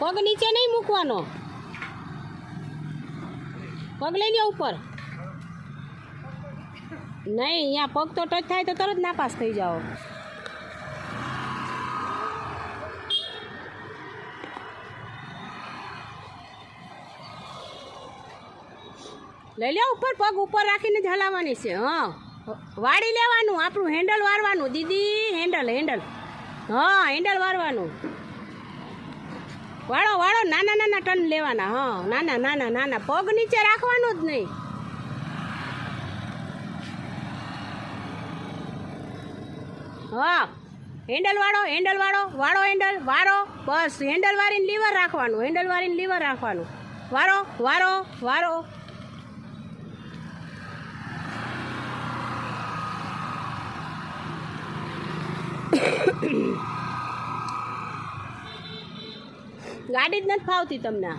પગ નીચે નહીં મૂકવાનો, પગ લઈ લો ઉપર. નહીં, અહીંયા પગ તો ટચ થાય તો તરત નાપાસ થઈ જાઓ. લઈ લે ઉપર, પગ ઉપર રાખીને જ હલાવવાની છે. હા, વાળી લેવાનું, આપણું હેન્ડલ વારવાનું દીદી, હેન્ડલ. હા, હેન્ડલ વારવાનું. વાળો નાના નાના ટન લેવાના. હા, નાના પગ નીચે રાખવાનું જ નહીં. હા, હેન્ડલ વાળો વારો. બસ હેન્ડલ વારીને લીવર રાખવાનું, વારો. ગાડી જ નથી ફાવતી તમને.